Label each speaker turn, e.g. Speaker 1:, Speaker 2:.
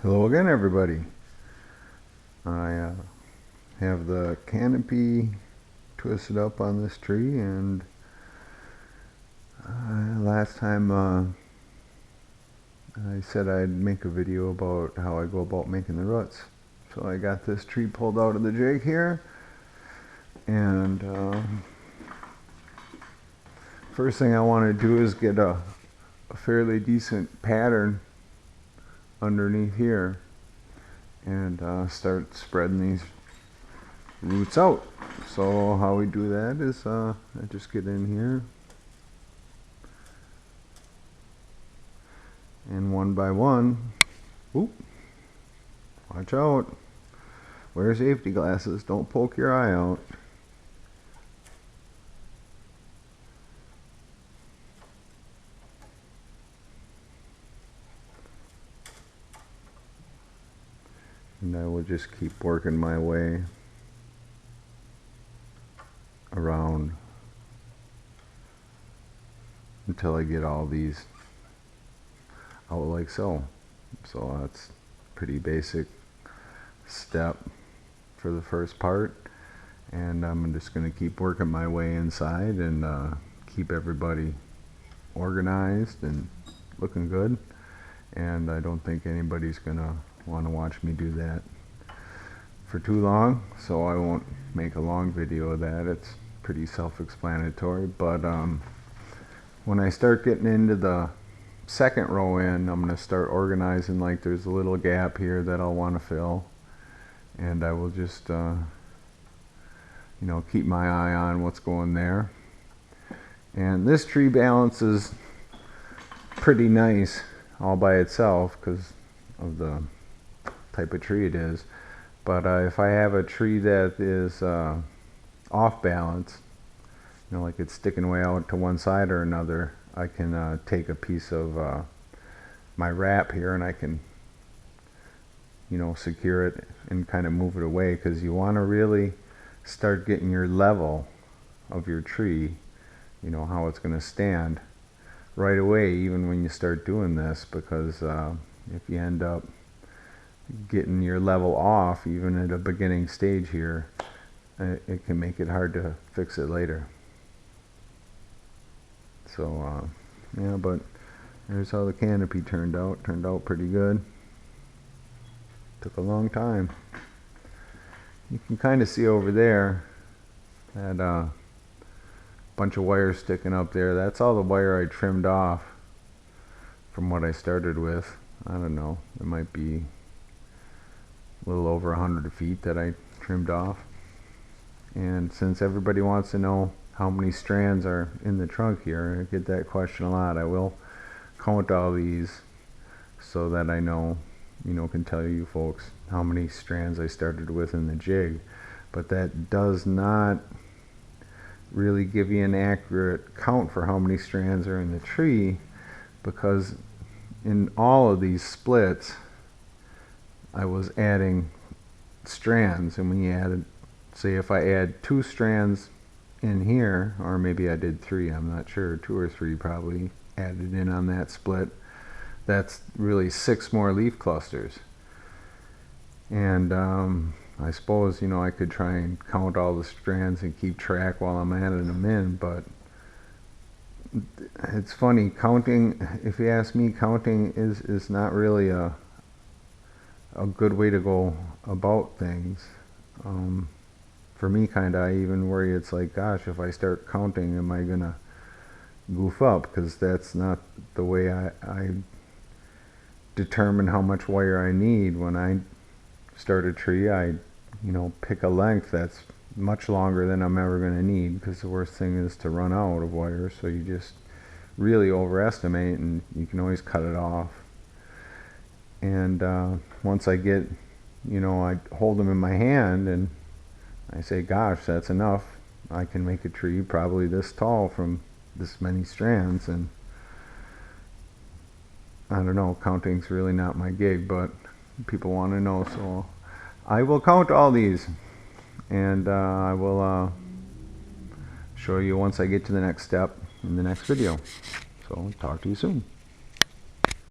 Speaker 1: Hello again, everybody. I have the canopy twisted up on this tree, and last time I said I'd make a video about how I go about making the roots. So I got this tree pulled out of the jig here, and first thing I want to do is get a fairly decent pattern underneath here and start spreading these roots out. So how we do that is I just get in here and one by one, oop, watch out, wear safety glasses, don't poke your eye out. And I will just keep working my way around until I get all these out like so. So that's a pretty basic step for the first part, and I'm just going to keep working my way inside and keep everybody organized and looking good. And I don't think anybody's gonna want to watch me do that for too long, so I won't make a long video of that. It's pretty self-explanatory. But when I start getting into the second row in, I'm going to start organizing. Like there's a little gap here that I'll want to fill, and I will just keep my eye on what's going there. And this tree balances pretty nice all by itself because of the type of tree it is. But if I have a tree that is off balance, like it's sticking way out to one side or another, I can take a piece of my wrap here and I can secure it and kind of move it away, because you want to really start getting your level of your tree, how it's going to stand right away, even when you start doing this, because if you end up getting your level off even at a beginning stage here, it can make it hard to fix it later. So yeah, but there's how the canopy turned out pretty good. Took a long time. You can kind of see over there that bunch of wires sticking up there. That's all the wire I trimmed off from what I started with. I don't know, it might be a little over 100 feet that I trimmed off. And since everybody wants to know how many strands are in the trunk here, I get that question a lot, I will count all these so that I know, can tell you folks how many strands I started with in the jig. But that does not really give you an accurate count for how many strands are in the tree, because in all of these splits I was adding strands. And when you added, say if I add 2 strands in here, or maybe I did 3, I'm not sure, 2 or 3 probably added in on that split, that's really 6 more leaf clusters. And I suppose I could try and count all the strands and keep track while I'm adding them in, but it's funny, counting, if you ask me, counting is not really a good way to go about things. For me, I even worry, it's like, gosh, if I start counting, am I gonna goof up? Because that's not the way I determine how much wire I need. When I start a tree, I pick a length that's much longer than I'm ever going to need, because the worst thing is to run out of wire. So you just really overestimate, and you can always cut it off. And once I get, I hold them in my hand and I say, gosh, that's enough. I can make a tree probably this tall from this many strands. And I don't know, counting's really not my gig, but people want to know, so I will count all these, and I will show you once I get to the next step in the next video. So talk to you soon.